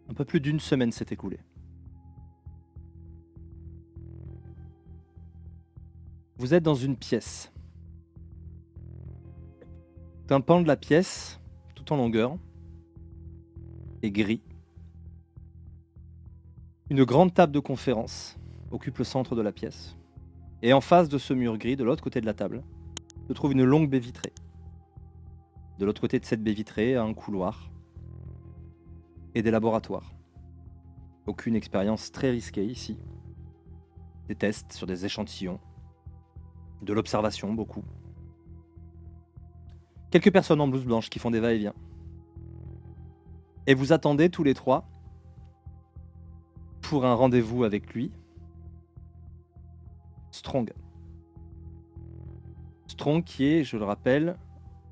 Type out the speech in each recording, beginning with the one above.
Un peu plus d'une semaine s'est écoulée. Vous êtes dans une pièce. Un pan de la pièce, tout en longueur, est gris. Une grande table de conférence occupe le centre de la pièce. Et en face de ce mur gris, de l'autre côté de la table, se trouve une longue baie vitrée. De l'autre côté de cette baie vitrée, un couloir et des laboratoires. Aucune expérience très risquée ici. Des tests sur des échantillons, de l'observation beaucoup. Quelques personnes en blouse blanche qui font des va-et-vient. Et vous attendez tous les trois pour un rendez-vous avec lui. Strong. Strong qui est, je le rappelle,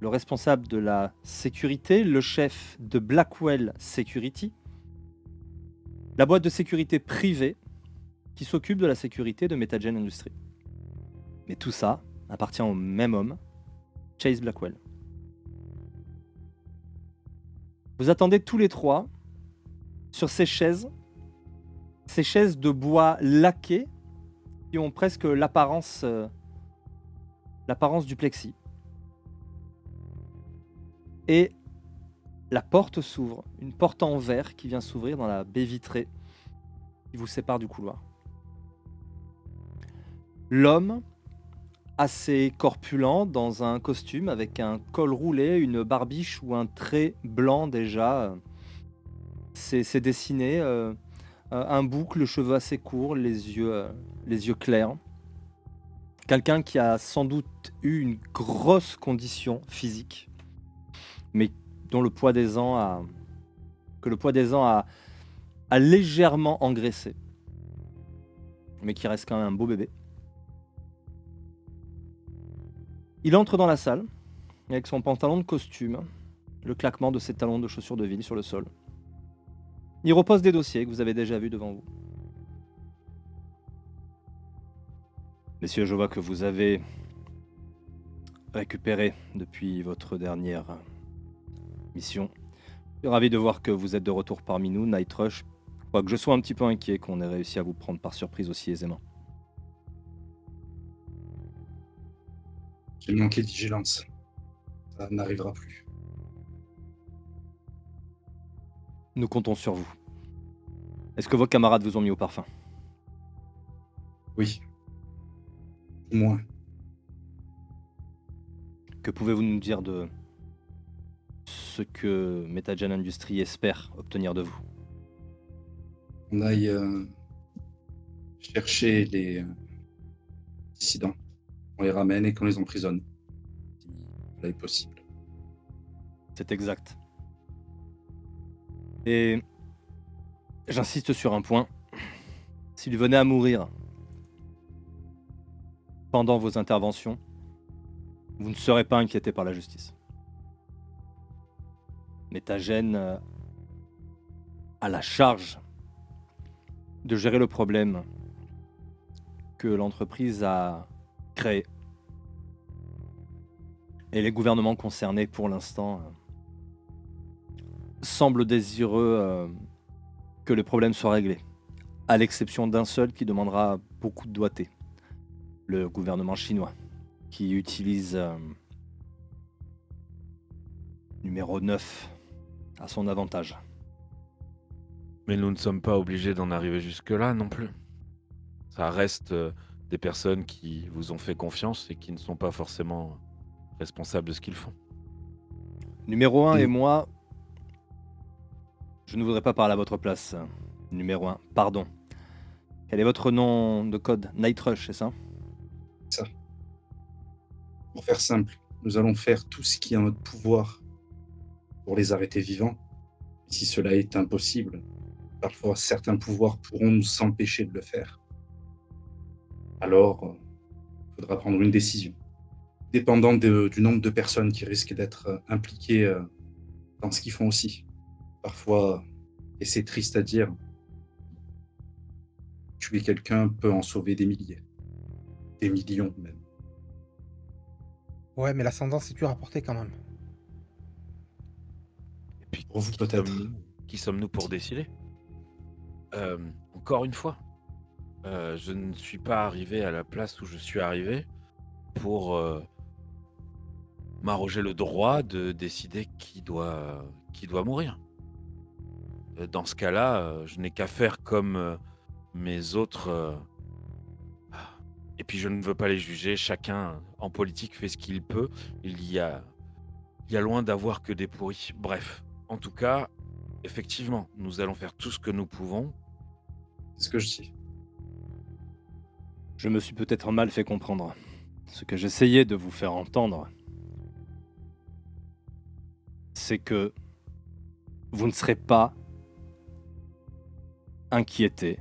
le responsable de la sécurité, le chef de Blackwell Security, la boîte de sécurité privée qui s'occupe de la sécurité de Metagen Industries. Mais tout ça appartient au même homme, Chase Blackwell. Vous attendez tous les trois sur ces chaises de bois laqué qui ont presque l'apparence du plexi. Et la porte s'ouvre, une porte en verre qui vient s'ouvrir dans la baie vitrée qui vous sépare du couloir. L'homme, assez corpulent, dans un costume avec un col roulé, une barbiche ou un trait blanc déjà, c'est dessiné, un boucle, le cheveu assez court, les yeux clairs. Quelqu'un qui a sans doute eu une grosse condition physique, mais dont le poids des ans a légèrement engraissé, mais qui reste quand même un beau bébé. Il entre dans la salle avec son pantalon de costume, le claquement de ses talons de chaussures de ville sur le sol. Il repose des dossiers que vous avez déjà vus devant vous. Messieurs, je vois que vous avez récupéré depuis votre dernière mission. Je suis ravi de voir que vous êtes de retour parmi nous, Night Rush. Quoique je sois un petit peu inquiet qu'on ait réussi à vous prendre par surprise aussi aisément. J'ai manqué de vigilance. Ça n'arrivera plus. Nous comptons sur vous. Est-ce que vos camarades vous ont mis au parfum? Oui. Au moins. Que pouvez-vous nous dire de ce que Metagen Industries espère obtenir de vous? On aille chercher les dissidents. On les ramène et qu'on les emprisonne. Si cela est possible. C'est exact. Et j'insiste sur un point. S'il venait à mourir pendant vos interventions, vous ne serez pas inquiété par la justice. Metagen a la charge de gérer le problème que l'entreprise a créé. Et les gouvernements concernés, pour l'instant, semblent désireux que le problème soit réglé, à l'exception d'un seul qui demandera beaucoup de doigté, le gouvernement chinois, qui utilise numéro 9 à son avantage. Mais nous ne sommes pas obligés d'en arriver jusque-là non plus. Ça reste des personnes qui vous ont fait confiance et qui ne sont pas forcément responsables de ce qu'ils font. Numéro 1 et Nous- moi, je ne voudrais pas parler à votre place. Numéro 1, pardon. Quel est votre nom de code? Night Rush, c'est ça? Ça. Pour faire simple, nous allons faire tout ce qui est en notre pouvoir pour les arrêter vivants. Si cela est impossible, parfois certains pouvoirs pourront nous empêcher de le faire. Alors, il faudra prendre une décision. Dépendant du nombre de personnes qui risquent d'être impliquées dans ce qu'ils font aussi. Parfois, et c'est triste à dire, tuer quelqu'un peut en sauver des milliers. Des millions même. Ouais, mais l'ascendance est dur à porter quand même. Et puis, Pour vous, qui peut-être. sommes-nous Qui sommes-nous pour décider? Encore une fois, je ne suis pas arrivé à la place où je suis arrivé pour, m'arroger le droit de décider qui doit mourir. Dans ce cas-là, je n'ai qu'à faire comme, mes autres, et puis je ne veux pas les juger, chacun en politique fait ce qu'il peut. Il y a il y a loin d'avoir que des pourris. Bref, en tout cas, effectivement, nous allons faire tout ce que nous pouvons. C'est ce que je dis. Je me suis peut-être mal fait comprendre. Ce que j'essayais de vous faire entendre, c'est que vous ne serez pas inquiété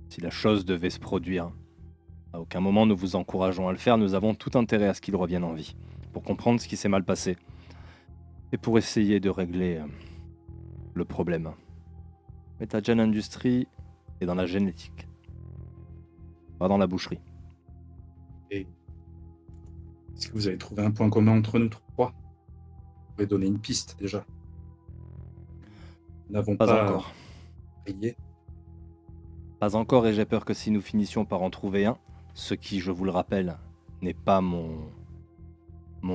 si la chose devait se produire. À aucun moment nous vous encourageons à le faire, nous avons tout intérêt à ce qu'il revienne en vie, pour comprendre ce qui s'est mal passé, et pour essayer de régler le problème. Metagen Industries est dans la génétique, pas dans la boucherie. Et est-ce que vous avez trouvé un point commun entre nous trois? Vous pouvez donner une piste déjà. Nous n'avons Pas pas encore. payé. Pas encore, et j'ai peur que si nous finissions par en trouver un, ce qui, je vous le rappelle, n'est pas mon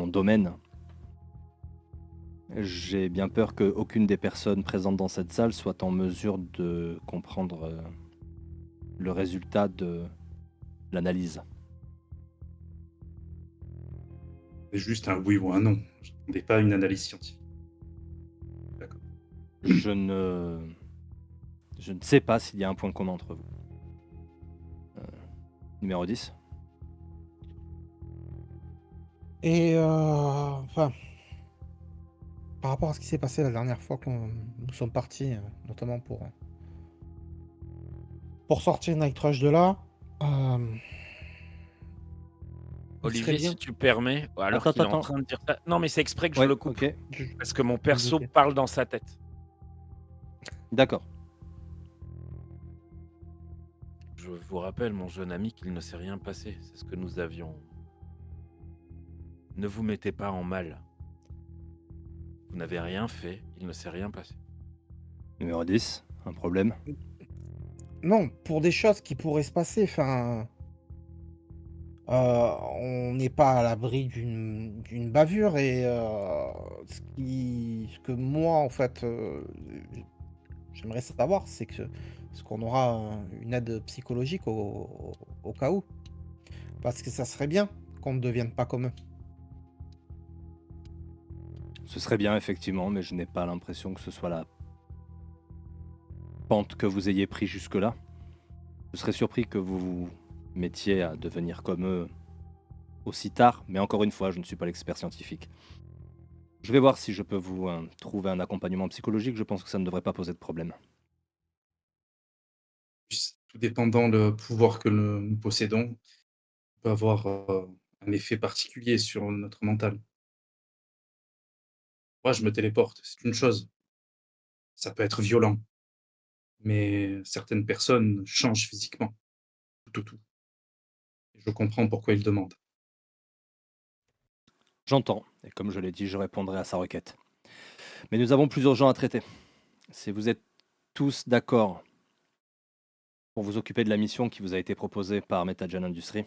domaine, j'ai bien peur qu'aucune des personnes présentes dans cette salle soit en mesure de comprendre le résultat de l'analyse. C'est juste un oui ou un non. Je n'attendais pas une analyse scientifique. D'accord. Je ne sais pas s'il y a un point commun entre vous. Numéro 10. Et enfin, par rapport à ce qui s'est passé la dernière fois que nous sommes partis, notamment pour sortir Night Rush de là, il serait Olivier, bien. si tu permets, alors qu'il est en Attends. train de dire ça non, mais c'est exprès que je Ouais, le coupe, ok, Je- parce que mon perso Ok. parle dans sa tête. d'accord. Je vous rappelle, mon jeune ami, qu'il ne s'est rien passé. C'est ce que nous avions. Ne vous mettez pas en mal. Vous n'avez rien fait, il ne s'est rien passé. Numéro 10, un problème. Non, pour des choses qui pourraient se passer, enfin, on n'est pas à l'abri d'une bavure et ce que moi, en fait, j'aimerais savoir, c'est que est-ce qu'on aura une aide psychologique au cas où? Parce que ça serait bien qu'on ne devienne pas comme eux. Ce serait bien, effectivement, mais je n'ai pas l'impression que ce soit la pente que vous ayez pris jusque-là. Je serais surpris que vous vous mettiez à devenir comme eux aussi tard, mais encore une fois, je ne suis pas l'expert scientifique. Je vais voir si je peux vous trouver un accompagnement psychologique, je pense que ça ne devrait pas poser de problème. Tout dépendant le pouvoir que nous possédons, peut avoir un effet particulier sur notre mental. Moi, je me téléporte, c'est une chose. Ça peut être violent, mais certaines personnes changent physiquement, tout au tout. Et je comprends pourquoi ils demandent. J'entends, et comme je l'ai dit, je répondrai à sa requête. Mais nous avons plusieurs gens à traiter. Si vous êtes tous d'accord pour vous occuper de la mission qui vous a été proposée par Metagen Industries,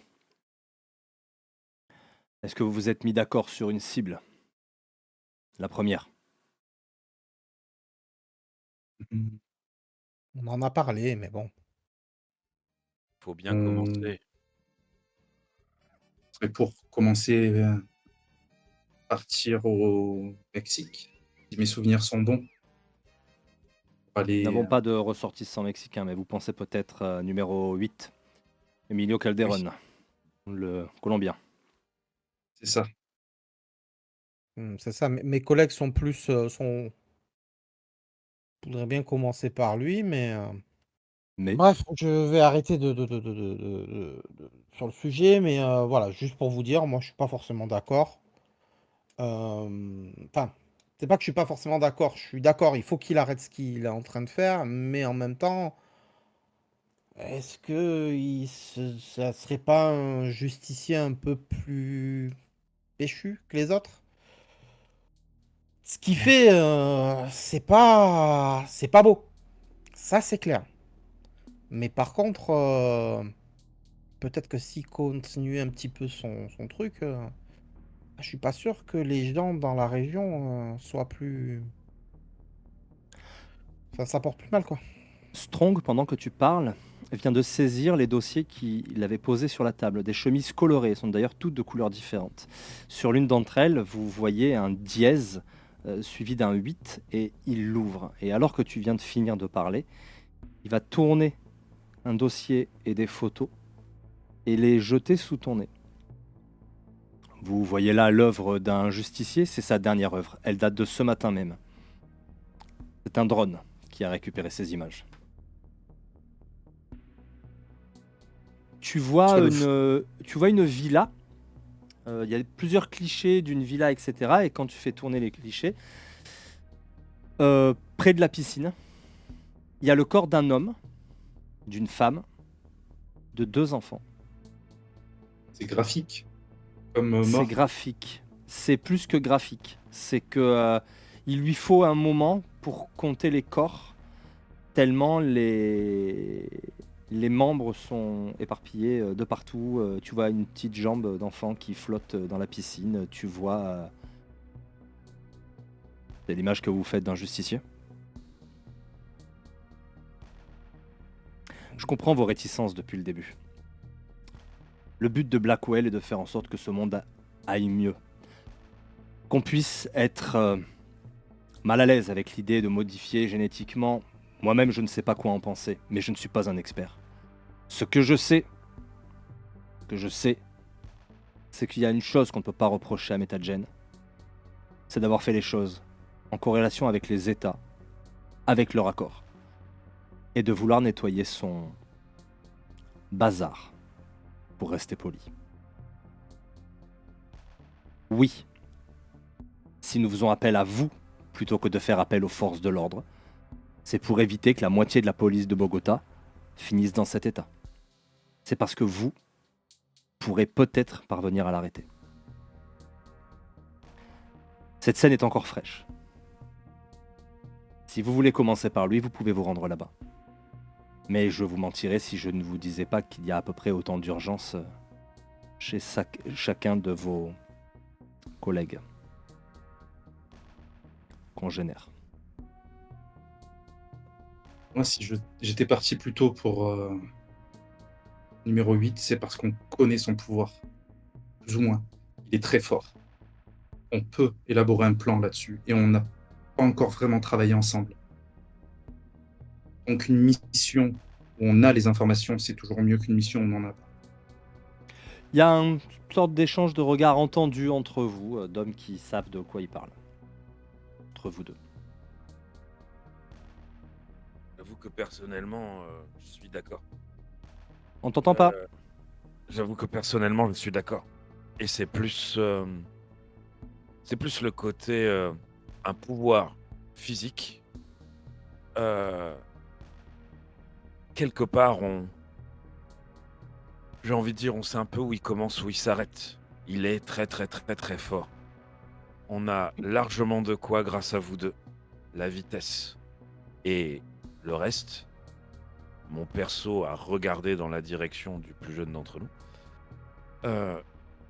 est-ce que vous vous êtes mis d'accord sur une cible? La première. Mhm. On en a parlé, mais bon. Faut bien On commencer. serait pour commencer partir au Mexique, si mes souvenirs sont bons, pour Nous aller. n'avons pas de ressortissants mexicains, mais vous pensez peut-être numéro 8, Emilio Oui, Calderón, le Colombien. c'est ça. C'est ça. Mes collègues sont plus, voudraient bien commencer par lui, mais Mais bref, je vais arrêter sur le sujet, mais voilà, juste pour vous dire, moi, je suis pas forcément d'accord. Enfin, c'est pas que je suis pas forcément d'accord, je suis d'accord, il faut qu'il arrête ce qu'il est en train de faire, mais en même temps, est-ce que ça serait pas un justicier un peu plus péchu que les autres? Ce qu'il fait, c'est pas beau. Ça, c'est clair. Mais par contre, peut-être que s'il continuait un petit peu son truc, je suis pas sûr que les gens dans la région, soient plus enfin, ça porte plus mal, quoi. Strong, pendant que tu parles, vient de saisir les dossiers qu'il avait posés sur la table. Des chemises colorées, sont d'ailleurs toutes de couleurs différentes. Sur l'une d'entre elles, vous voyez un dièse suivi d'un 8 et il l'ouvre. Et alors que tu viens de finir de parler, il va tourner un dossier et des photos et les jeter sous ton nez. Vous voyez là l'œuvre d'un justicier, c'est sa dernière œuvre. Elle date de ce matin même. C'est un drone qui a récupéré ces images. Tu vois Sur le f- une villa. Il y a plusieurs clichés d'une villa, etc. Et quand tu fais tourner les clichés, près de la piscine, il y a le corps d'un homme, d'une femme, de 2 enfants. C'est graphique, comme C'est mort. graphique. C'est plus que graphique. C'est que il lui faut un moment pour compter les corps, tellement les membres sont éparpillés de partout. Tu vois une petite jambe d'enfant qui flotte dans la piscine. Tu vois. C'est l'image que vous faites d'un justicier. Je comprends vos réticences depuis le début. Le but de Blackwell est de faire en sorte que ce monde aille mieux. Qu'on puisse être mal à l'aise avec l'idée de modifier génétiquement. Moi-même, je ne sais pas quoi en penser, mais je ne suis pas un expert. Ce que je sais, c'est qu'il y a une chose qu'on ne peut pas reprocher à Metagen, c'est d'avoir fait les choses en corrélation avec les États, avec leur accord, et de vouloir nettoyer son bazar, pour rester poli. Oui, si nous faisons appel à vous plutôt que de faire appel aux forces de l'ordre, c'est pour éviter que la moitié de la police de Bogota finisse dans cet état. C'est parce que vous pourrez peut-être parvenir à l'arrêter. Cette scène est encore fraîche. Si vous voulez commencer par lui, vous pouvez vous rendre là-bas. Mais je vous mentirais si je ne vous disais pas qu'il y a à peu près autant d'urgence chez chacun de vos collègues, congénères. Moi, si j'étais parti plutôt pour numéro 8, c'est parce qu'on connaît son pouvoir. Plus ou moins. Il est très fort. On peut élaborer un plan là-dessus et on n'a pas encore vraiment travaillé ensemble. Donc une mission où on a les informations, c'est toujours mieux qu'une mission où on n'en a pas. Il y a une sorte d'échange de regards entendus entre vous, d'hommes qui savent de quoi ils parlent. Entre vous deux. J'avoue que personnellement, je suis d'accord. On t'entend pas. J'avoue que personnellement, je suis d'accord. Et c'est plus le côté un pouvoir physique. Quelque part, j'ai envie de dire, on sait un peu où il commence, où il s'arrête. Il est très très très très fort. On a largement de quoi grâce à vous deux. La vitesse et le reste. Mon perso a regardé dans la direction du plus jeune d'entre nous.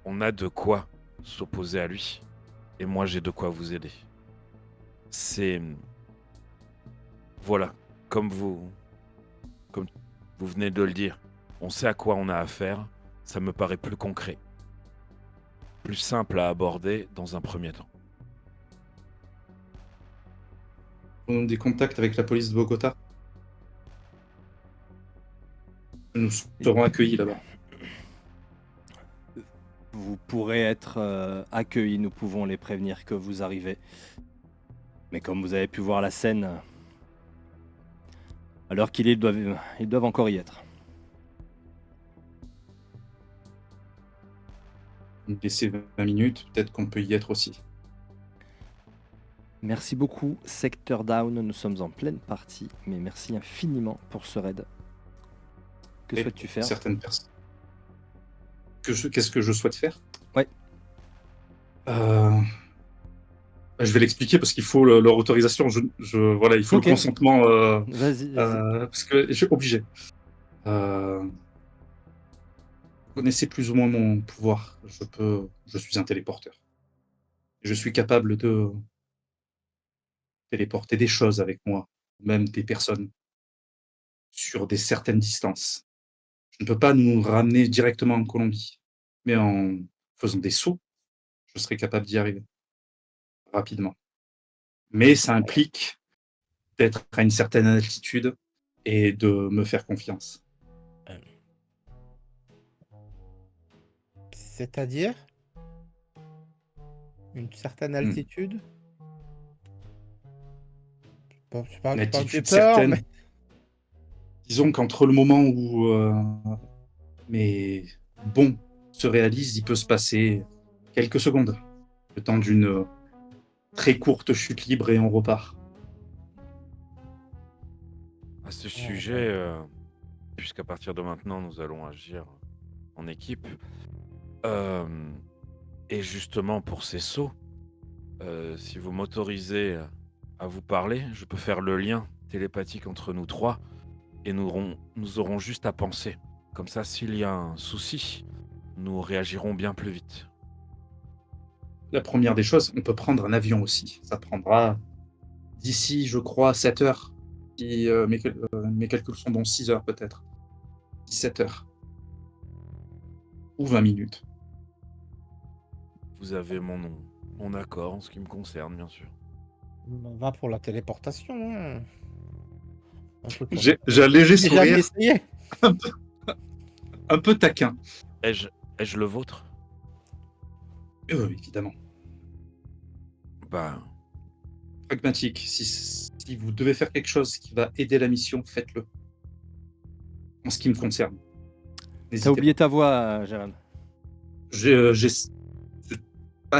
On a de quoi s'opposer à lui. Et moi, j'ai de quoi vous aider. C'est... Voilà, comme vous venez de le dire, on sait à quoi on a affaire. Ça me paraît plus concret. Plus simple à aborder dans un premier temps. On a des contacts avec la police de Bogota. Nous serons accueillis là-bas. Vous pourrez être accueillis, nous pouvons les prévenir que vous arrivez. Mais comme vous avez pu voir la scène, à l'heure qu'il est, ils doivent encore y être. Laissez 20 minutes, peut-être qu'on peut y être aussi. Merci beaucoup, Secteur Down, nous sommes en pleine partie, mais merci infiniment pour ce raid. Que Et souhaites-tu faire? certaines personnes. Qu'est-ce que je souhaite faire? Ouais. Je vais l'expliquer parce qu'il faut leur autorisation. Voilà, il faut Ok. le consentement. Vas-y. Parce que je suis obligé. Vous connaissez plus ou moins mon pouvoir. Je suis un téléporteur. Je suis capable de téléporter des choses avec moi, même des personnes, sur des certaines distances. Je ne peux pas nous ramener directement en Colombie, mais en faisant des sauts, je serai capable d'y arriver rapidement. Mais ça implique d'être à une certaine altitude et de me faire confiance. Euh, C'est-à-dire une certaine Mmh. altitude? Bon, Une tu pas me fais altitude peur, mais certaine. Disons qu'entre le moment où mes bons se réalisent, il peut se passer quelques secondes, le temps d'une très courte chute libre et on repart. À ce oh, sujet, bon. puisqu'à partir de maintenant, nous allons agir en équipe, hem et justement pour ces sauts, si vous m'autorisez à vous parler, je peux faire le lien télépathique entre nous 3 et nous aurons juste à penser. Comme ça, s'il y a un souci, nous réagirons bien plus vite. La première des choses, on peut prendre un avion aussi. Ça prendra d'ici, je crois, 7 heures. Si mes calculs sont bons, 6 heures peut-être. 17 heures. Ou 20 minutes. Vous avez mon accord en ce qui me concerne, bien sûr. On va pour la téléportation, hein. Un truc qu'on J'ai un léger n'a jamais sourire, essayé. un peu taquin. Ai-je ai-je le vôtre? Évidemment. Bah, Pragmatique. Si vous devez faire quelque chose qui va aider la mission, faites-le. En ce qui me concerne. T'as N'hésitez oublié pas. ta voix, Jérém.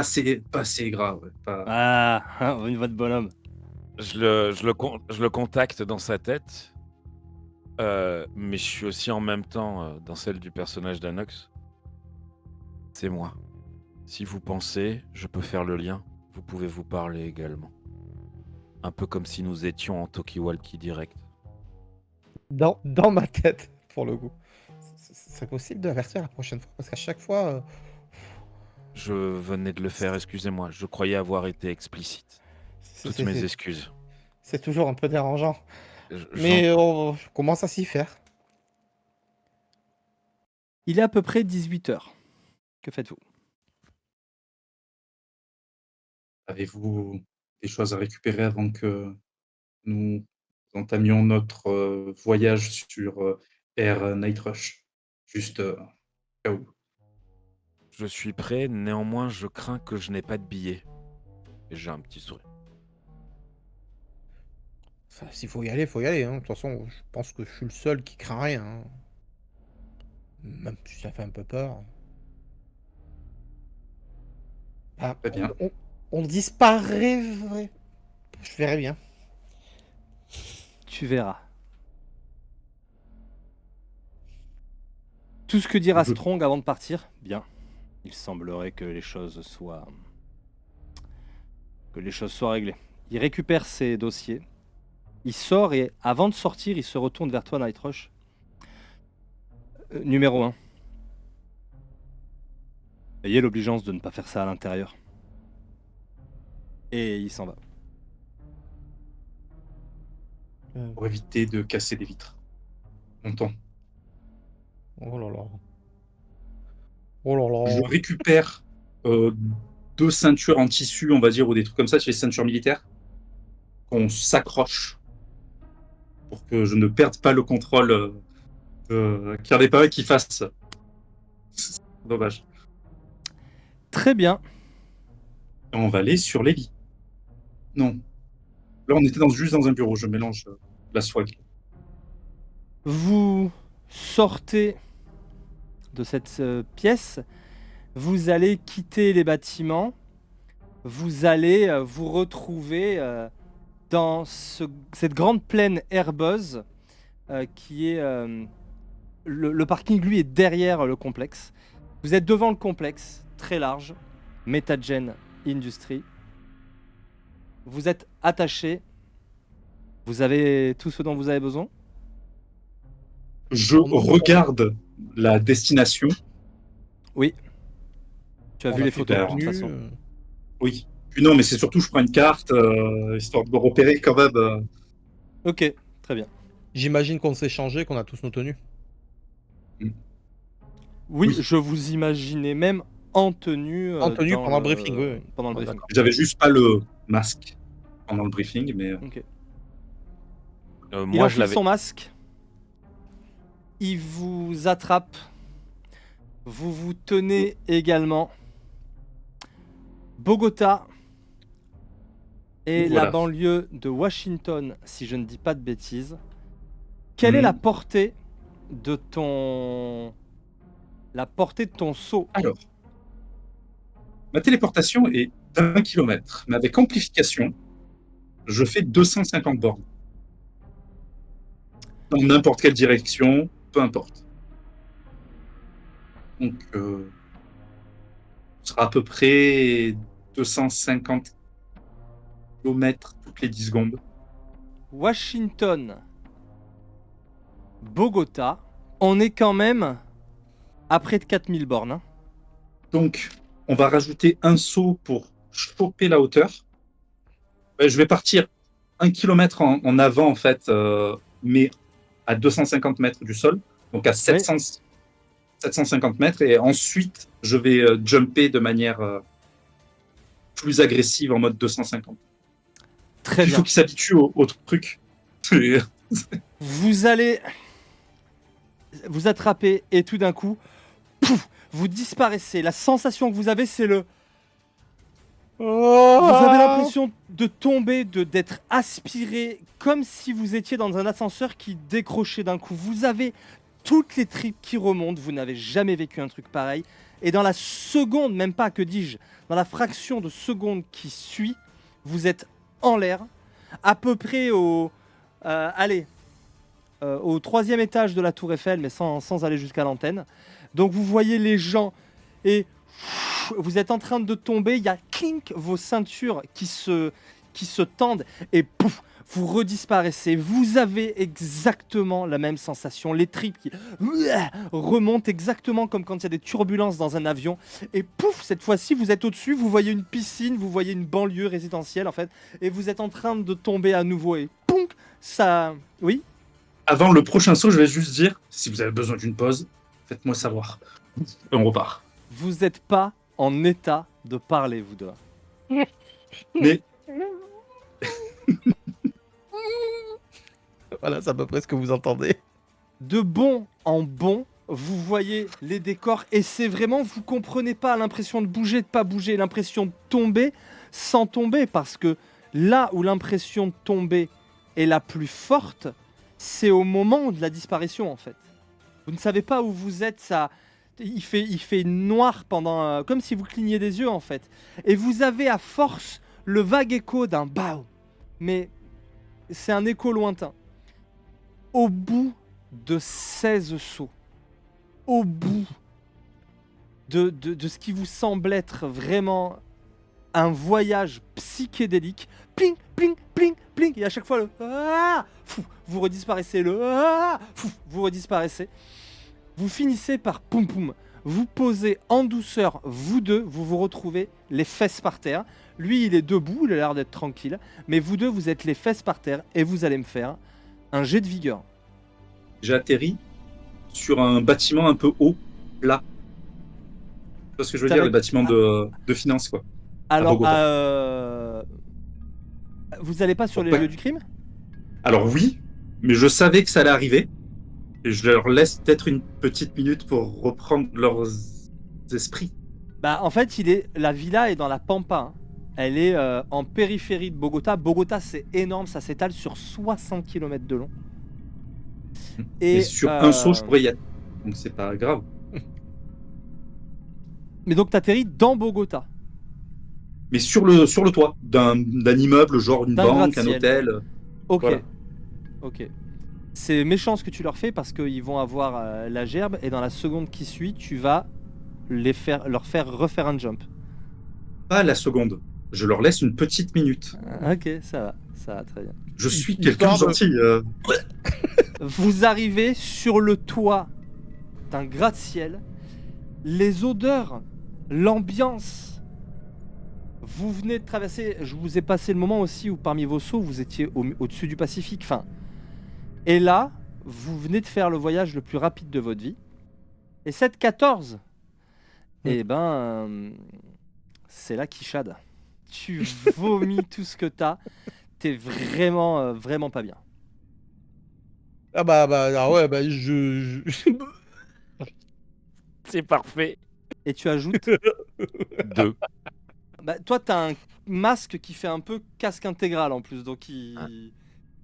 C'est pas assez grave. Pas... Ah, une voix de bonhomme. je le contacte dans sa tête, mais je suis aussi en même temps, dans celle du personnage d'Anox. C'est moi. Si vous pensez, je peux faire le lien. Vous pouvez vous parler également. Un peu comme si nous étions en talkie-walkie direct. Dans ma tête, pour le coup. C'est possible d'avertir la prochaine fois, parce qu'à chaque fois, Je venais de le faire, excusez-moi. Je croyais avoir été explicite. Toutes mes excuses. c'est toujours un peu dérangeant. J'entends. Mais je commence à s'y faire. Il est à peu près 18 h. Que faites-vous? Avez-vous des choses à récupérer avant que nous entamions notre voyage sur Air Night Rush? Juste au cas où. Je suis prêt, néanmoins je crains que je n'ai pas de billets. Et j'ai un petit sourire. S'il faut y aller, faut y aller, hein. De toute façon, je pense que je suis le seul qui craint rien, hein. Même si ça fait un peu peur. Ah, Très bien. on disparaît, je verrai bien. Tu verras. Tout ce que dira Je- Strong avant de partir, bien. Il semblerait que les choses soient réglées. Il récupère ses dossiers. Il sort et avant de sortir, il se retourne vers toi, Nightrush. Numéro 1. Ayez l'obligeance de ne pas faire ça à l'intérieur. Et il s'en va. Pour éviter de casser des vitres. Montons. Oh là là. Oh là Je là. récupère 2 ceintures en tissu, on va dire, ou des trucs comme ça, chez les ceintures militaires, qu'on s'accroche pour que je ne perde pas le contrôle, qu'il n'y en ait pas un qui fasse. C'est dommage. Très bien. Et on va aller sur les lits. Non. Là, on était juste dans un bureau. Je mélange la swag. Vous sortez de cette pièce. Vous allez quitter les bâtiments. Vous allez vous retrouver dans cette grande plaine herbeuse qui est... le parking, lui, est derrière le complexe. Vous êtes devant le complexe, très large, Metagen Industry. Vous êtes attaché. Vous avez tout ce dont vous avez besoin? Je On- regarde la destination. Oui. Tu as on vu a les fait photos, le de toute contenu, façon. Oui. Puis non, mais c'est surtout, je prends une carte, histoire de me repérer quand même. Ok, très bien. J'imagine qu'on s'est changé, qu'on a tous nos tenues. Oui, Oui. je vous imaginais même en tenue, En tenue pendant le briefing, oui, oui. pendant le Ouais, briefing. d'accord. J'avais juste pas le masque pendant le briefing, mais Ok. Il Moi, je enfile l'avais. son masque. Il vous attrape. Vous vous tenez également. Bogota et la voilà. banlieue de Washington, si je ne dis pas de bêtises. Quelle est la Mhm. portée de ton saut? Alors, ma téléportation est d'1 kilomètre, mais avec amplification, je fais 250 bornes. Dans n'importe quelle direction, peu importe. Donc, ce sera à peu près 250 kilomètres toutes les 10 secondes. Washington, Bogota, on est quand même à près de 4000 bornes, hein. Donc, on va rajouter un saut pour choper la hauteur. Je vais partir 1 kilomètre en avant, en fait, mais à 250 mètres du sol, donc à 750 mètres, et ensuite, je vais jumper de manière plus agressive en mode 250. Très Il bien. faut qu'il s'habitue au truc. Vous allez vous attraper et tout d'un coup, pouf, vous disparaissez. La sensation que vous avez, c'est le... Vous avez l'impression de tomber, d'être aspiré, comme si vous étiez dans un ascenseur qui décrochait d'un coup. Vous avez toutes les tripes qui remontent, vous n'avez jamais vécu un truc pareil. Et dans la seconde, même pas, que dis-je, dans la fraction de seconde qui suit, vous êtes en l'air, à peu près au... au 3e étage de la Tour Eiffel, mais sans aller jusqu'à l'antenne. Donc vous voyez les gens et vous êtes en train de tomber, il y a clink, vos ceintures qui se tendent et pouf, vous redisparaissez. Vous avez exactement la même sensation, les tripes qui remontent exactement comme quand il y a des turbulences dans un avion. Et pouf, cette fois-ci, vous êtes au-dessus, vous voyez une piscine, vous voyez une banlieue résidentielle en fait, et vous êtes en train de tomber à nouveau et pouf, ça... Oui. Avant le prochain saut, je vais juste dire, si vous avez besoin d'une pause, faites-moi savoir. Et on repart. Vous n'êtes pas en état de parler, vous deux. Mais Voilà, c'est à peu près ce que vous entendez. De bon en bon, vous voyez les décors et c'est vraiment, vous comprenez pas l'impression de bouger, de pas bouger, l'impression de tomber sans tomber, parce que là où l'impression de tomber est la plus forte, c'est au moment de la disparition en fait. Vous ne savez pas où vous êtes, ça, il fait noir pendant, comme si vous cligniez des yeux en fait. Et vous avez à force le vague écho d'un bao, mais c'est un écho lointain. Au bout de 16 sauts, au bout de ce qui vous semble être vraiment un voyage psychédélique, pling, pling, pling, pling, et à chaque fois le ah, fou, vous redisparaissez, le ah, fou, vous redisparaissez. Vous finissez par poum poum, vous posez en douceur, vous deux, vous vous retrouvez les fesses par terre. Lui, il est debout, il a l'air d'être tranquille, mais vous deux, vous êtes les fesses par terre et vous allez me faire un jet de vigueur. j'ai atterri sur un bâtiment un peu haut, plat. Tu vois ce que je veux Ça dire, va les bâtiments de finance, quoi. Alors, Bogota. vous n'allez pas sur les Ouais. lieux du crime? Alors oui, mais je savais que ça allait arriver. Et je leur laisse peut-être une petite minute pour reprendre leurs esprits. Bah, en fait, la villa est dans la Pampa, hein. Elle est en périphérie de Bogota. Bogota, c'est énorme, ça s'étale sur 60 km de long. Et sur un saut, je pourrais y être. Donc c'est pas grave. Mais donc, t'atterris dans Bogota. Mais sur le toit d'un immeuble, genre une D'un banque, un gratte-ciel. hôtel. Ok. Voilà. Ok. C'est méchant ce que tu leur fais parce qu'ils vont avoir la gerbe et dans la seconde qui suit, tu vas leur faire refaire un jump. Pas la seconde. Je leur laisse une petite minute. Ok, ça va très bien. Je suis Histoire quelqu'un de de- gentil. Vous arrivez sur le toit d'un gratte-ciel. Les odeurs, l'ambiance. Vous venez de traverser. Je vous ai passé le moment aussi où parmi vos sauts, vous étiez au-dessus du Pacifique. Enfin, et là, vous venez de faire le voyage le plus rapide de votre vie. Et cette 14, eh ben, c'est la quichade. Tu vomis tout ce que t'as. T'es vraiment, vraiment pas bien. Ah ouais, C'est parfait. Et tu ajoutes, 2. bah, toi, t'as un masque qui fait un peu casque intégral en plus, donc il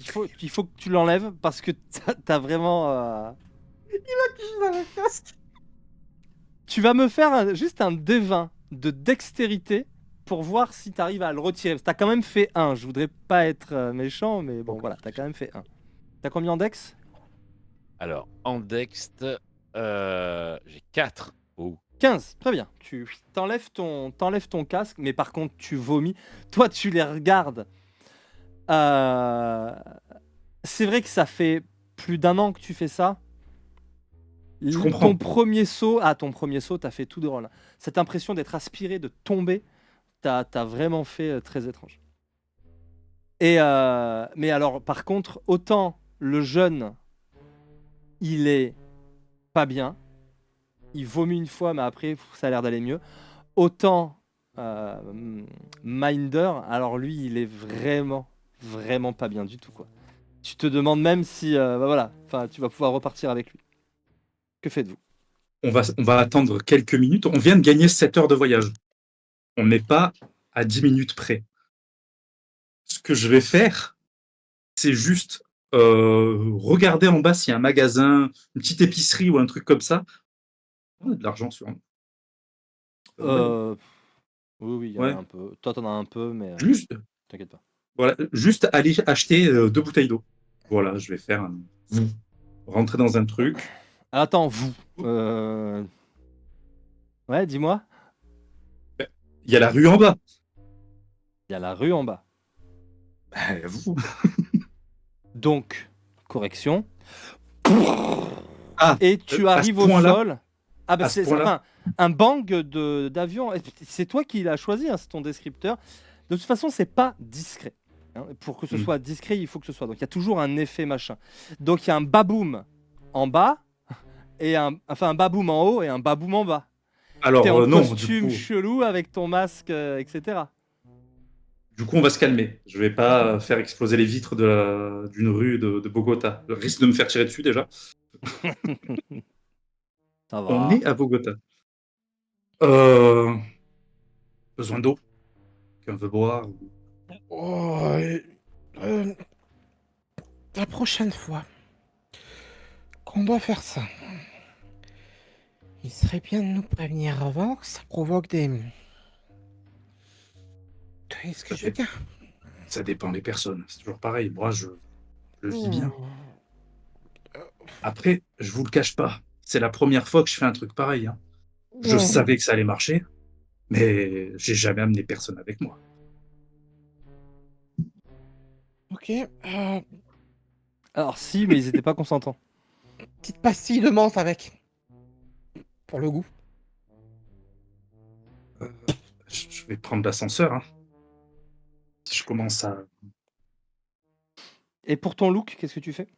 faut que tu l'enlèves parce que t'as vraiment. Tu vas me faire juste un D20 de dextérité pour voir si t'arrives à le retirer. T'as quand même fait 1. Je voudrais pas être méchant, mais bon, voilà, t'as quand même fait 1. T'as combien en dex? Alors, en Dext, j'ai 4. Oh. 15, très bien. Tu t'enlèves ton casque, mais par contre, tu vomis. Toi, tu les regardes. C'est vrai que ça fait plus d'1 an que tu fais ça. Je Ton comprends. premier saut, t'as fait tout drôle. Cette impression d'être aspiré, de tomber, t'as vraiment fait très étrange. Mais alors, par contre, autant le jeune, il est pas bien, il vomit une fois, mais après, ça a l'air d'aller mieux. Autant Minder, alors lui, il est vraiment, vraiment pas bien du tout, quoi. Tu te demandes même si, bah voilà, enfin, tu vas pouvoir repartir avec lui. Que faites-vous? On va attendre quelques minutes. On vient de gagner 7 heures de voyage. On n'est pas à 10 minutes près. Ce que je vais faire, c'est juste regarder en bas s'il y a un magasin, une petite épicerie ou un truc comme ça. On a de l'argent sur nous. Oui, oui, il y en a Ouais. un peu. Toi, t'en as un peu, mais Juste, t'inquiète pas. voilà, juste aller acheter 2 bouteilles d'eau. Voilà, je vais faire rentrer dans un truc. Attends, vous. Ouais, dis-moi. Il y a la rue en bas. Il y a la rue en bas. Vous. Donc, correction. Ah, Et tu à arrives ce au point-là, sol. Ah bah à ce c'est point-là. enfin un bang d'avion. C'est toi qui l'as choisi, hein, c'est ton descripteur. De toute façon, c'est pas discret. Hein. Pour que ce Hmm. soit discret, il faut que ce soit. Donc il y a toujours un effet machin. Donc il y a un baboum en bas et un baboum en haut et un baboum en bas. T'es en Alors non, costume chelou avec ton masque, etc. du coup, on va se calmer. Je vais pas faire exploser les vitres d'une rue de Bogota. Je risque de me faire tirer dessus déjà. Ça On va. est à Bogota. Besoin d'eau. Quelqu'un veut boire. Oh, la prochaine fois qu'on doit faire ça, il serait bien de nous prévenir avant que ça provoque des. Tu vois ce que je veux dire? Ça dépend des personnes. C'est toujours pareil. Moi, je vis bien. Après, je vous le cache pas. C'est la première fois que je fais un truc pareil. Hein. Je savais que ça allait marcher, mais j'ai jamais amené personne avec moi. Ok. Alors si, mais ils étaient pas consentants. Petite pastille de menthe avec. Pour le goût. Je vais prendre l'ascenseur. Hein. Si je commence à... Et pour ton look, qu'est-ce que tu fais?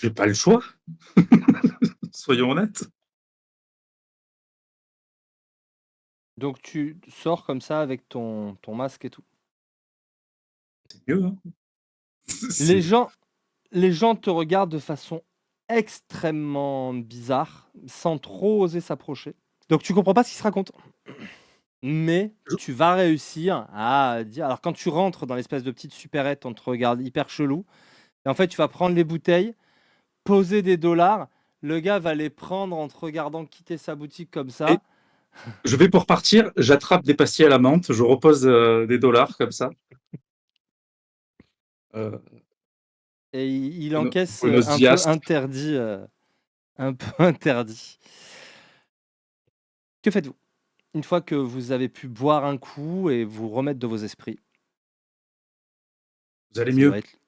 J'ai pas le choix. Soyons honnêtes. Donc tu sors comme ça avec ton masque et tout. C'est mieux. Hein. Les gens te regardent de façon extrêmement bizarre, sans trop oser s'approcher. Donc tu comprends pas ce qui se raconte. Mais tu vas réussir à dire. Alors quand tu rentres dans l'espèce de petite supérette, on te regarde hyper chelou. Et en fait, tu vas prendre les bouteilles, poser des dollars. Le gars va les prendre en te regardant quitter sa boutique comme ça. Et je vais pour partir, j'attrape des pastilles à la menthe, je repose des dollars comme ça. Et il encaisse Buenos un peu dias. interdit. Un peu interdit. Que faites-vous? Une fois que vous avez pu boire un coup et vous remettre de vos esprits. Vous allez Ça mieux? doit être...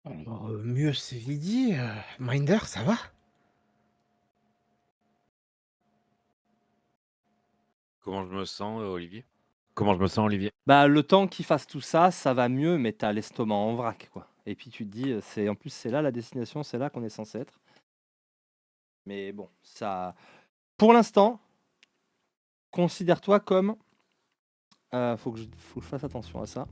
Alors, mieux c'est vite dit. Minder, ça va? Comment je me sens, Olivier? Comment je me sens, Olivier? Bah, le temps qu'il fasse tout ça, ça va mieux, mais t'as l'estomac en vrac, quoi. Et puis tu te dis, c'est en plus c'est là la destination, c'est là qu'on est censé être. Mais bon, ça, pour l'instant, considère-toi comme, faut que je fasse attention à ça.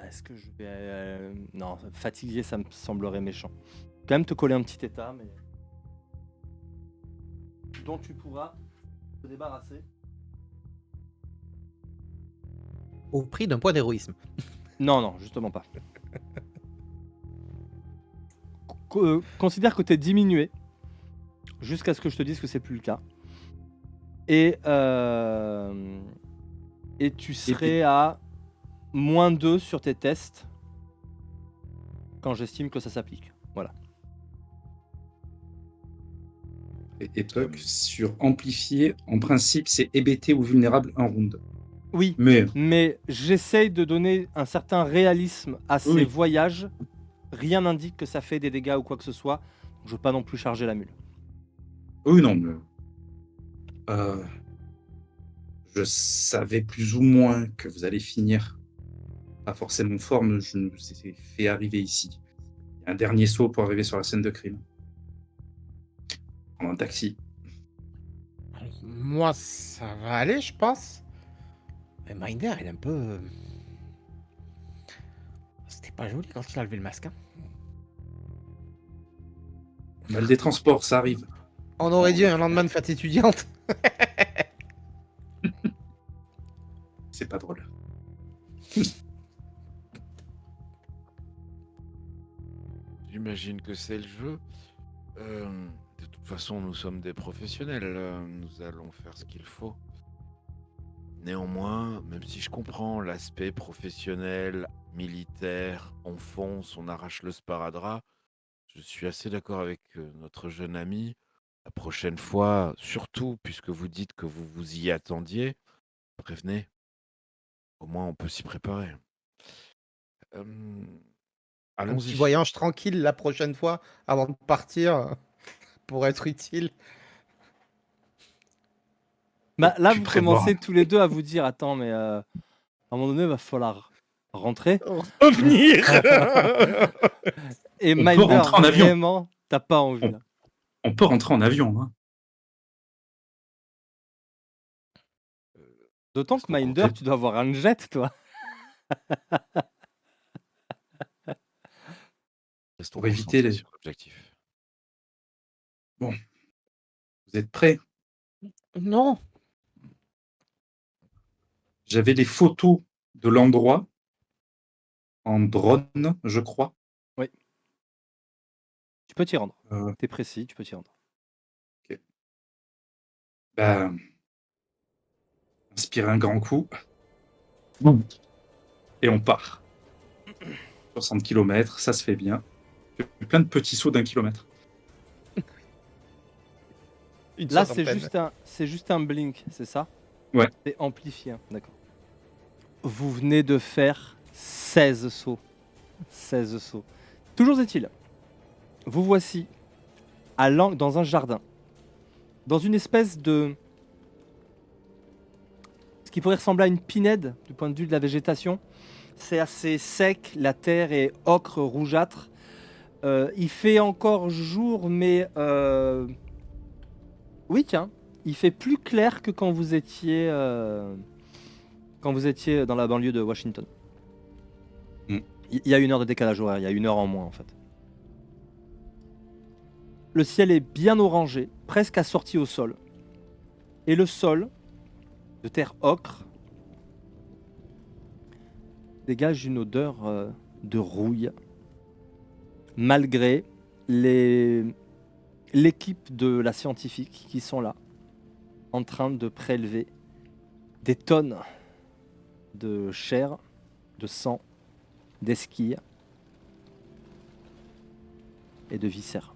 Est-ce que je vais, non, fatigué, ça me semblerait méchant. Quand même te coller un petit état, mais dont tu pourras te débarrasser. Au prix d'un point d'héroïsme. Non, non, justement pas. Considère que tu es diminué jusqu'à ce que je te dise que c'est plus le cas. Et tu serais à -2 sur tes tests quand j'estime que ça s'applique. Voilà. Et Puck, sur amplifié, en principe, c'est hébété ou vulnérable un round. Oui, Mais mais j'essaye de donner un certain réalisme à ces Oui. voyages. Rien n'indique que ça fait des dégâts ou quoi que ce soit. Je veux pas non plus charger la mule. oui, non, mais je savais plus ou moins que vous allez finir pas forcément forme. Je vous ai fait arriver ici. Il y a un dernier saut pour arriver sur la scène de crime. Prendre un taxi. Moi, ça va aller, je pense. Mais Minder, il est un peu. C'était pas joli quand il a levé le masque. Hein. Mal des transports, ça arrive. On aurait dit un lendemain de fête étudiante. C'est pas drôle. J'imagine que c'est le jeu. De toute façon, nous sommes des professionnels. Nous allons faire ce qu'il faut. Néanmoins, même si je comprends l'aspect professionnel, militaire, on fonce, on arrache le sparadrap, je suis assez d'accord avec notre jeune ami. La prochaine fois, surtout puisque vous dites que vous vous y attendiez, prévenez. Au moins, on peut s'y préparer. Un petit Allons-y. voyage tranquille la prochaine fois avant de partir pour être utile. Bah, là, Tu vous prévois. commencez tous les deux à vous dire, attends, mais à un moment donné, il va falloir rentrer. Revenir. Et On peut Minder, rentrer en avion. vraiment, t'as pas envie. Là. On peut rentrer en avion. Hein. D'autant que Restons Minder, content. tu dois avoir un jet, toi. Restons Pour éviter concentrés les- sur l'objectif. Vous êtes prêts? Non. J'avais les photos de l'endroit en drone, je crois. Tu peux t'y rendre. Euh, T'es précis, tu peux t'y rendre. bah, inspire un grand coup. Et on part. 60 km, ça se fait bien. Plein de petits sauts d'1 kilomètre. Une Là, soixantaine. c'est juste un blink, c'est ça? Ouais. C'est amplifié, hein, d'accord. Vous venez de faire 16 sauts. 16 sauts. Toujours est-il, vous voici dans un jardin, dans une espèce de... ce qui pourrait ressembler à une pinède du point de vue de la végétation. C'est assez sec, la terre est ocre rougeâtre. Il fait encore jour, mais... oui, tiens, il fait plus clair que quand vous étiez dans la banlieue de Washington. Mm. Il y a 1 heure de décalage horaire, il y a 1 heure en moins en fait. Le ciel est bien orangé, presque assorti au sol. Et le sol, de terre ocre, dégage une odeur de rouille. Malgré l'équipe de la scientifique qui sont là, en train de prélever des tonnes de chair, de sang, d'esquilles et de viscères.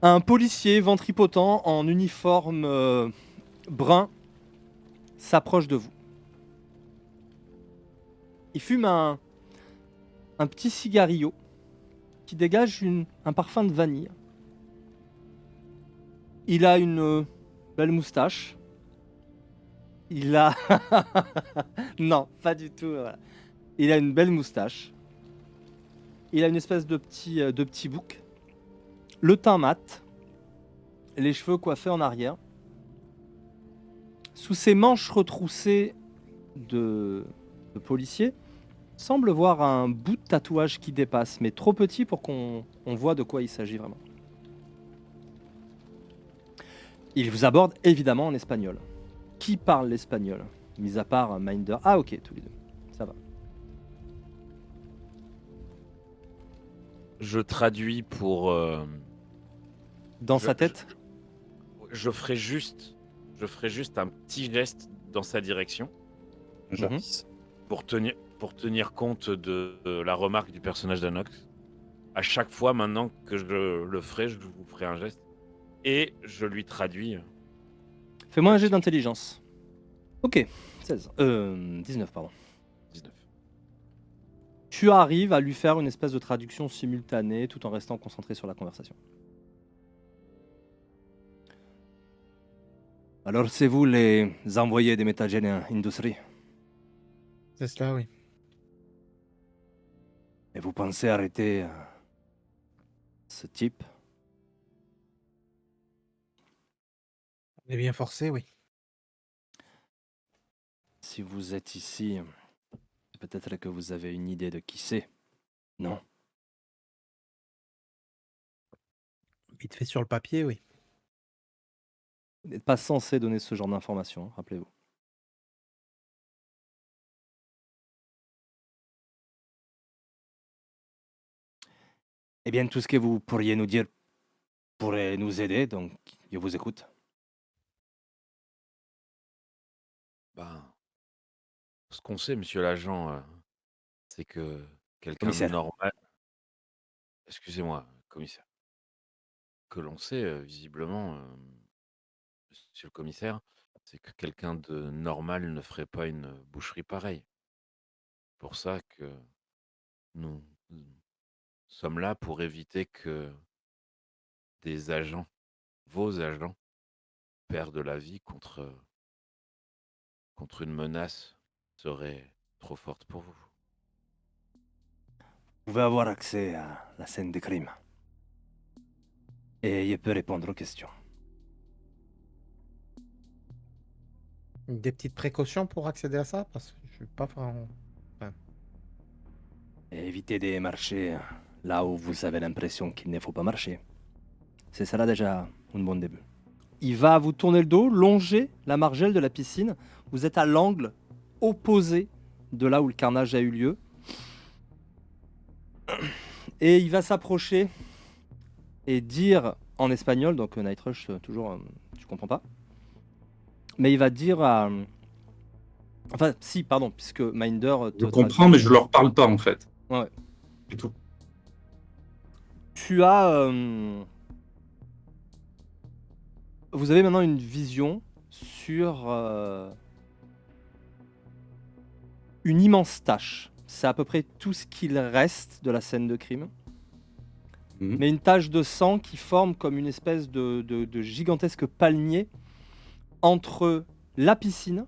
Un policier ventripotent en uniforme brun s'approche de vous. Il fume un petit cigarillo qui dégage un parfum de vanille. Il a une belle moustache. Il a... non, pas du tout. Voilà. Il a une belle moustache. Il a une espèce de petit bouc. Le teint mat. Les cheveux coiffés en arrière. Sous ses manches retroussées de policier, semble voir un bout de tatouage qui dépasse, mais trop petit pour qu'on voit de quoi il s'agit vraiment. Il vous aborde évidemment en espagnol. Qui parle l'espagnol? Mis à part Minder. Ah ok, tous les deux. Ça va. Je traduis pour... Dans je, sa tête? je ferai juste un petit geste dans sa direction Jarvis. pour tenir compte de la remarque du personnage d'Anox. À chaque fois maintenant que je le ferai, je vous ferai un geste. Et je lui traduis. Fais-moi un jet d'intelligence. Ok, 16. 19, pardon. 19. Tu arrives à lui faire une espèce de traduction simultanée tout en restant concentré sur la conversation. Alors c'est vous les envoyés des Métagènes Industries. C'est cela, oui. Et vous pensez arrêter ce type? On est bien forcé, oui. Si vous êtes ici, peut-être que vous avez une idée de qui c'est. Non? Vite fait sur le papier, oui. Vous n'êtes pas censé donner ce genre d'informations, rappelez-vous. Eh bien, tout ce que vous pourriez nous dire pourrait nous aider, donc je vous écoute. Ben, ce qu'on sait, monsieur l'agent, c'est que quelqu'un de Commissaire. normal... Excusez-moi, commissaire. Que l'on sait, visiblement, monsieur le commissaire, c'est que quelqu'un de normal ne ferait pas une boucherie pareille. Pour ça que nous sommes là pour éviter que des agents, vos agents, perdent la vie contre une menace qui serait trop forte pour vous. Vous pouvez avoir accès à la scène des crimes. Et je peux répondre aux questions. Des petites précautions pour accéder à ça, parce que je suis pas vraiment... Et éviter de marcher là où vous avez l'impression qu'il ne faut pas marcher. C'est ça là déjà un bon début. Il va vous tourner le dos, longer la margelle de la piscine. Vous êtes à l'angle opposé de là où le carnage a eu lieu. Et il va s'approcher et dire en espagnol, donc Nightrush, toujours, tu comprends pas. Mais il va dire à... Enfin, si, pardon, puisque Minder... Je comprends, mais je leur parle pas en fait. Ouais. C'est tout. Tu as... Vous avez maintenant une vision sur une immense tache. C'est à peu près tout ce qu'il reste de la scène de crime. Mhm. Mais une tache de sang qui forme comme une espèce de gigantesque palmier entre la piscine,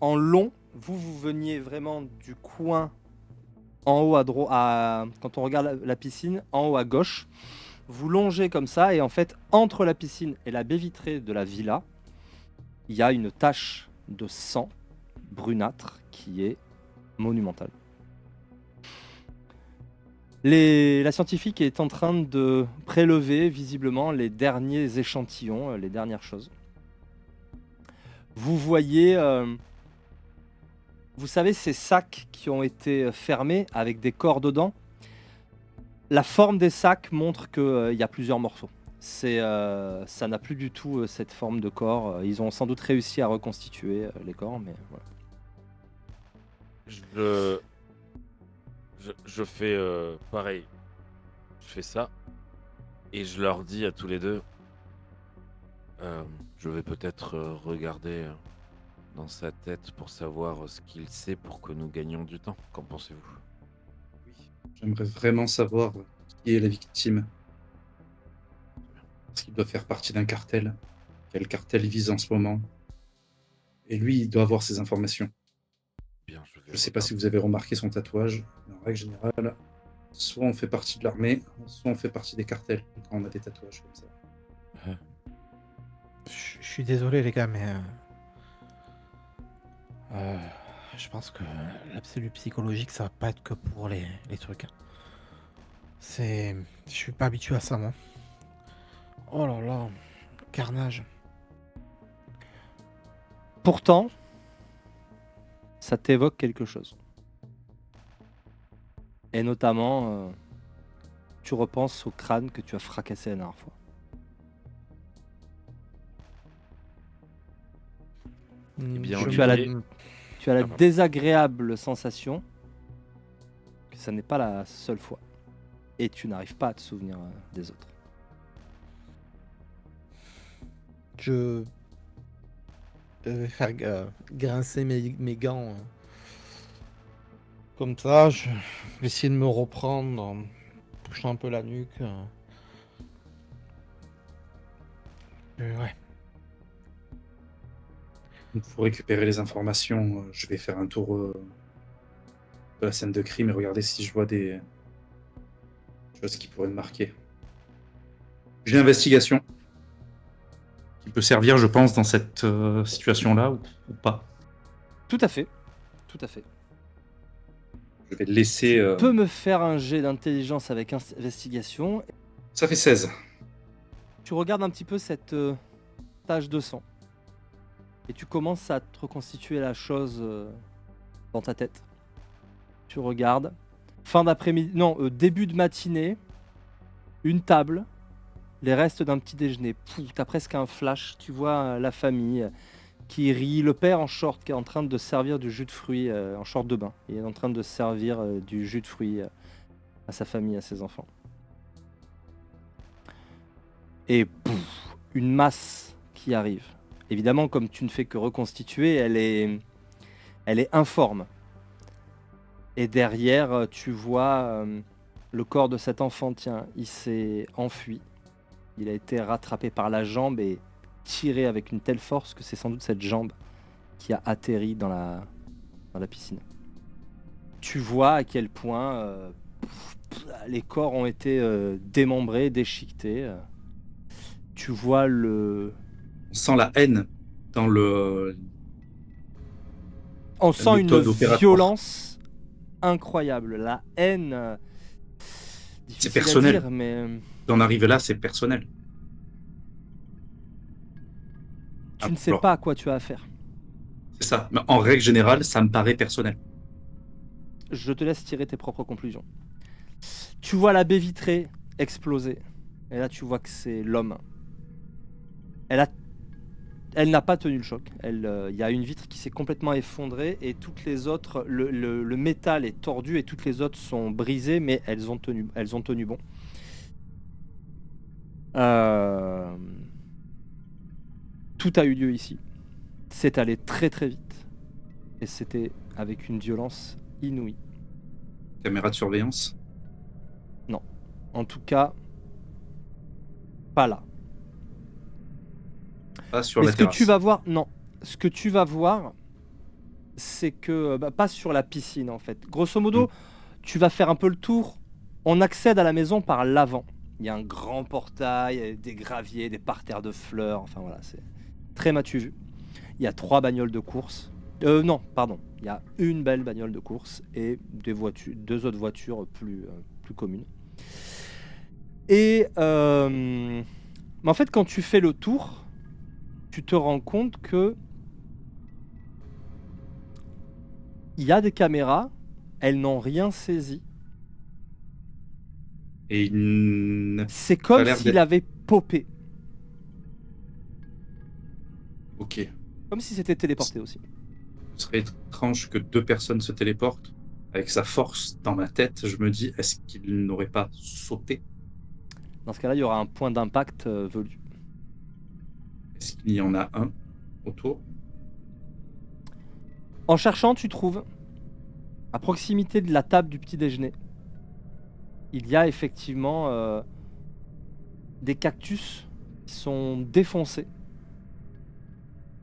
en long. Vous veniez vraiment du coin en haut à droite, quand on regarde la piscine, en haut à gauche. Vous longez comme ça, et en fait, entre la piscine et la baie vitrée de la villa, il y a une tache de sang brunâtre qui est monumentale. La scientifique est en train de prélever visiblement les derniers échantillons, les dernières choses. Vous voyez, vous savez, ces sacs qui ont été fermés avec des corps dedans. La forme des sacs montre qu'il y a plusieurs morceaux. Ça n'a plus du tout cette forme de corps. Ils ont sans doute réussi à reconstituer les corps, mais voilà. Je fais pareil. Je fais ça. Et je leur dis à tous les deux, Je vais peut-être regarder dans sa tête pour savoir ce qu'il sait pour que nous gagnions du temps. Qu'en pensez-vous? Oui. J'aimerais vraiment savoir qui est la victime. Parce qu'il doit faire partie d'un cartel. Quel cartel il vise en ce moment? Et lui, il doit avoir ces informations. Bien, je Je vais ne sais pas si regarder. vous avez remarqué son tatouage, mais en règle générale, soit on fait partie de l'armée, soit on fait partie des cartels quand on a des tatouages comme ça. Euh, Je suis désolé, les gars, mais euh, je pense que l'absolu psychologique, ça va pas être que pour les trucs, hein. Je suis pas habitué à ça, moi. Oh là là, carnage. Pourtant, ça t'évoque quelque chose. Et notamment, tu repenses au crâne que tu as fracassé la dernière fois. bien, Je tu as la- me- Tu as la Ah, pardon. désagréable sensation que ça n'est pas la seule fois. Et tu n'arrives pas à te souvenir des autres. Je vais faire grincer mes gants. Comme ça, je vais essayer de me reprendre en touchant un peu la nuque. Ouais. Il faut récupérer les informations. Je vais faire un tour de la scène de crime et regarder si je vois des choses qui pourraient me marquer. J'ai l'investigation qui peut servir, je pense, dans cette situation-là ou pas. Tout à fait. Tout à fait. Je vais laisser. Tu peux me faire un jet d'intelligence avec investigation. Ça fait 16. Tu regardes un petit peu cette tache de sang. Et tu commences à te reconstituer la chose dans ta tête. Tu regardes. Fin d'après-midi. Non, début de matinée. Une table. Les restes d'un petit déjeuner. T'as presque un flash. Tu vois la famille qui rit. Le père en short qui est en train de servir du jus de fruits. En short de bain. Il est en train de servir du jus de fruits à sa famille, à ses enfants. Et pouf, une masse qui arrive. Évidemment, comme tu ne fais que reconstituer, elle est informe. Et derrière, tu vois le corps de cet enfant. Tiens, il s'est enfui. Il a été rattrapé par la jambe et tiré avec une telle force que c'est sans doute cette jambe qui a atterri dans la piscine. Tu vois à quel point les corps ont été démembrés, déchiquetés. Tu vois On sent la haine dans le. On sent une méthode opératoire. violence incroyable. La haine. Difficile personnel. à dire, mais D'en arriver là, c'est personnel. tu ne sais Alors, pas à quoi tu as affaire. C'est ça. Mais en règle générale, ça me paraît personnel. Je te laisse tirer tes propres conclusions. Tu vois la baie vitrée exploser. Et là, tu vois que c'est l'homme. Elle n'a pas tenu le choc. Il y a une vitre qui s'est complètement effondrée et toutes les autres, le métal est tordu et toutes les autres sont brisées, mais elles ont tenu bon. Tout a eu lieu ici. C'est allé très très vite et c'était avec une violence inouïe. Caméra de surveillance. En tout cas, pas là. Pas sur Mais la ce terrasse. que tu vas voir, non. Ce que tu vas voir, c'est que pas sur la piscine en fait. Grosso modo, tu vas faire un peu le tour. On accède à la maison par l'avant. Il y a un grand portail, des graviers, des parterres de fleurs. Enfin voilà, c'est très m'as-tu vu. Il y a 3 bagnoles de course. Non, pardon. Il y a une belle bagnole de course et des voitures, 2 autres voitures plus communes. Et mais en fait, quand tu fais le tour, tu te rends compte que il y a des caméras, elles n'ont rien saisi. Et C'est comme l'air s'il d'être- avait popé, ok. comme si c'était téléporté aussi. Ce serait étrange que 2 personnes se téléportent. Avec sa force dans ma tête, je me dis, est-ce qu'il n'aurait pas sauté? Dans ce cas-là, il y aura un point d'impact velu. Est-ce qu'il y en a un autour? En cherchant, tu trouves, à proximité de la table du petit déjeuner, il y a effectivement des cactus qui sont défoncés.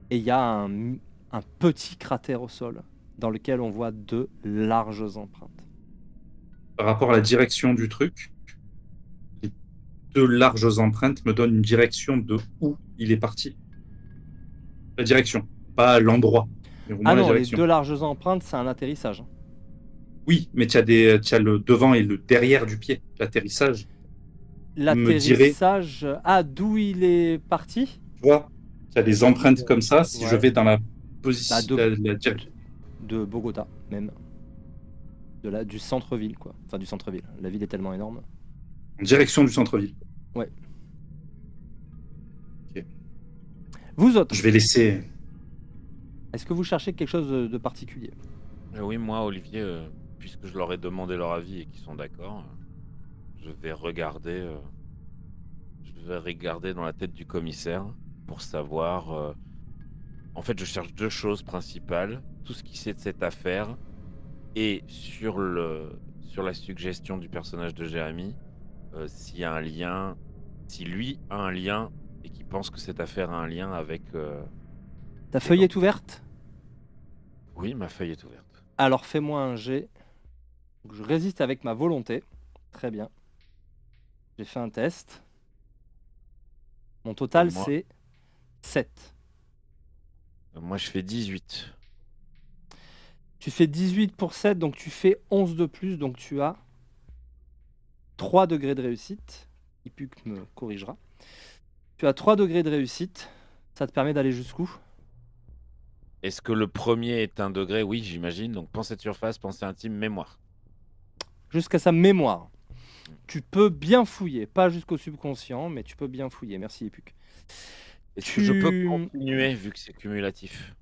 Et il y a un petit cratère au sol dans lequel on voit de larges empreintes. Par rapport à la direction du truc, les 2 larges empreintes me donnent une direction de où il est parti. La direction, pas l'endroit, mais au Ah moins la non, les direction. 2 larges empreintes, c'est un atterrissage. Oui, mais tu as le devant et le derrière du pied. L'atterrissage me dirait, L'atterrissage, d'où il est parti? tu vois, tu as des empreintes comme ça. Si je Ouais. vais dans la Bah, position, de Bogota, même. Du centre-ville, quoi. Enfin, du centre-ville. La ville est tellement énorme. en direction du centre-ville. Ouais. Ok. Vous autres, Je vais laisser. est-ce que vous cherchez quelque chose de particulier? Oui, moi, Olivier, puisque je leur ai demandé leur avis et qu'ils sont d'accord, je vais regarder dans la tête du commissaire pour savoir. En fait, je cherche 2 choses principales. Tout ce qu'il sait de cette affaire et sur la suggestion du personnage de Jérémy, s'il y a un lien, si lui a un lien et qu'il pense que cette affaire a un lien avec, Ta les feuille est gangs. ouverte? Oui, ma feuille est ouverte. Alors fais-moi un jet. Donc, je résiste avec ma volonté. Très bien. J'ai fait un test. Mon total, Moi c'est 7. moi, je fais 18. Tu fais 18 pour 7, donc tu fais 11 de plus, donc tu as 3 degrés de réussite. Ipuk me corrigera. Tu as 3 degrés de réussite. Ça te permet d'aller jusqu'où? Est-ce que le premier est un degré? Oui, j'imagine. Donc pensée de surface, pensée intime, mémoire. Jusqu'à sa mémoire. Tu peux bien fouiller, pas jusqu'au subconscient, mais tu peux bien fouiller. Merci Ipuk. Est-ce que je peux Tu... continuer vu que c'est cumulatif?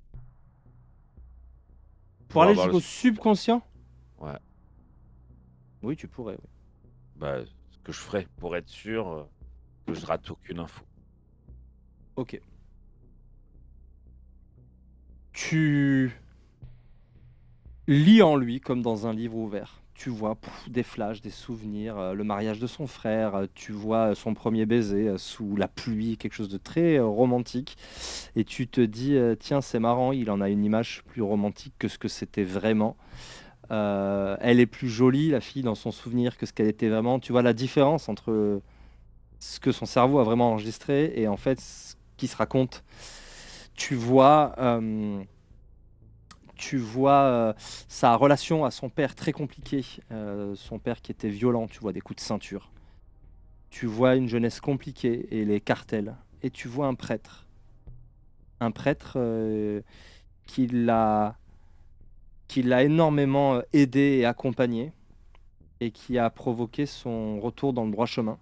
Pour aller avoir le jusqu'au subconscient? Ouais, Oui, tu pourrais. Oui. bah, ce que je ferais pour être sûr que je rate aucune info. Ok. Tu lis en lui comme dans un livre ouvert. Tu vois des flashs, des souvenirs, le mariage de son frère, tu vois son premier baiser sous la pluie, quelque chose de très romantique. Et tu te dis, tiens, c'est marrant, il en a une image plus romantique que ce que c'était vraiment. Elle est plus jolie, la fille, dans son souvenir que ce qu'elle était vraiment. Tu vois la différence entre ce que son cerveau a vraiment enregistré et en fait ce qui se raconte. Tu vois... sa relation à son père très compliquée, son père qui était violent, tu vois des coups de ceinture. Tu vois une jeunesse compliquée et les cartels. Et tu vois un prêtre qui l'a énormément aidé et accompagné et qui a provoqué son retour dans le droit chemin.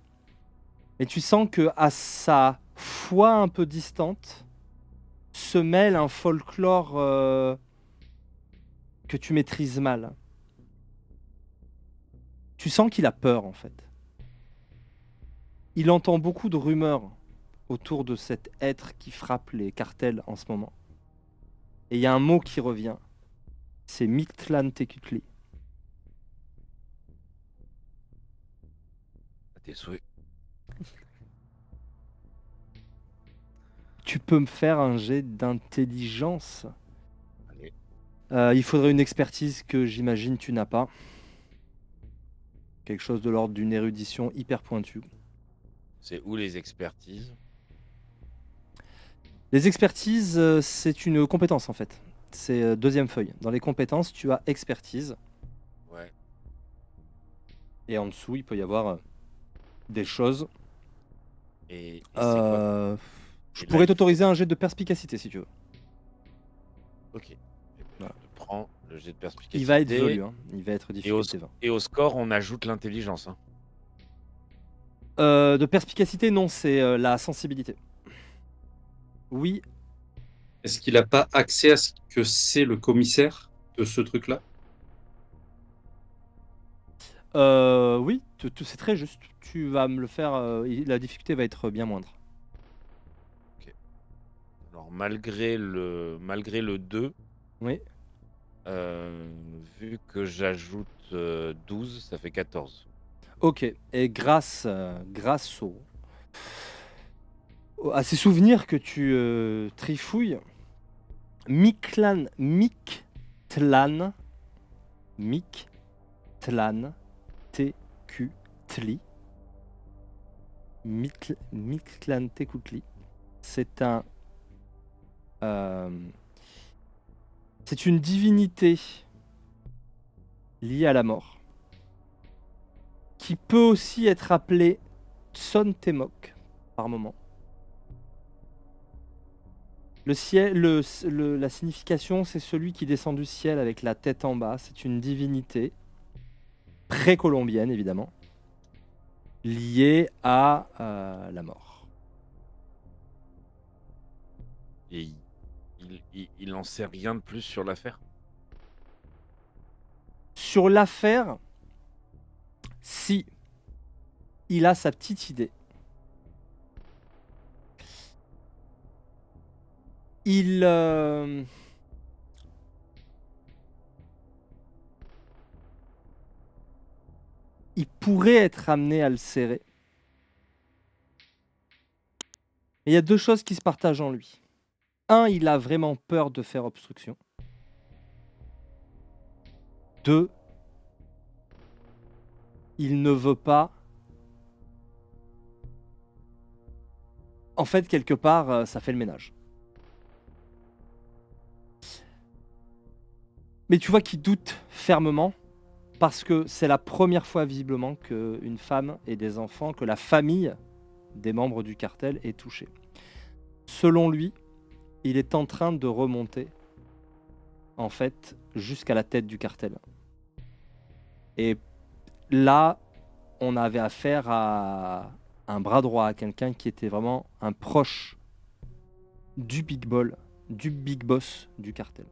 Et tu sens que à sa foi un peu distante se mêle un folklore que tu maîtrises mal. Tu sens qu'il a peur en fait. Il entend beaucoup de rumeurs autour de cet être qui frappe les cartels en ce moment. Et il y a un mot qui revient. C'est Mictlantecuhtli. À tes souhaits. Tu peux me faire un jet d'intelligence. Allez. Il faudrait une expertise que j'imagine tu n'as pas. Quelque chose de l'ordre d'une érudition hyper pointue. C'est où les expertises? Les expertises, c'est une compétence en fait. C'est deuxième feuille. Dans les compétences, tu as expertise. Ouais. Et en dessous, il peut y avoir des choses. Et c'est quoi? Je Et là, pourrais il faut- t'autoriser un jet de perspicacité si tu veux. Ok. Eh ben, Voilà. je prends le jet de perspicacité. Il va être velu, hein. Il va être Et au, difficulté 20. et au score, on ajoute l'intelligence. Hein. De perspicacité, non, c'est la sensibilité. Oui, Est-ce qu'il n'a pas accès à ce que c'est le commissaire de ce truc-là? oui, c'est très juste. Tu vas me le faire. La difficulté va être bien moindre. Alors malgré le 2, Oui. vu que j'ajoute 12, ça fait 14. Ok. Et grâce à ces souvenirs que tu trifouilles, Mictlan, Tekutli, Mictlan Tekutli, c'est c'est une divinité liée à la mort, qui peut aussi être appelée Tson Temok par moment. Le ciel, la signification, c'est celui qui descend du ciel avec la tête en bas. C'est une divinité précolombienne, évidemment, liée à la mort. Et il en sait rien de plus sur l'affaire. Sur l'affaire, si il a sa petite idée, il pourrait être amené à le serrer. Mais il y a deux choses qui se partagent en lui. Un, il a vraiment peur de faire obstruction. Deux, il ne veut pas. En fait, quelque part, ça fait le ménage. Mais tu vois qu'il doute fermement parce que c'est la première fois visiblement qu'une femme et des enfants, que la famille des membres du cartel est touchée. Selon lui, il est en train de remonter en fait jusqu'à la tête du cartel. Et là, on avait affaire à un bras droit, à quelqu'un qui était vraiment un proche du big boss du cartel.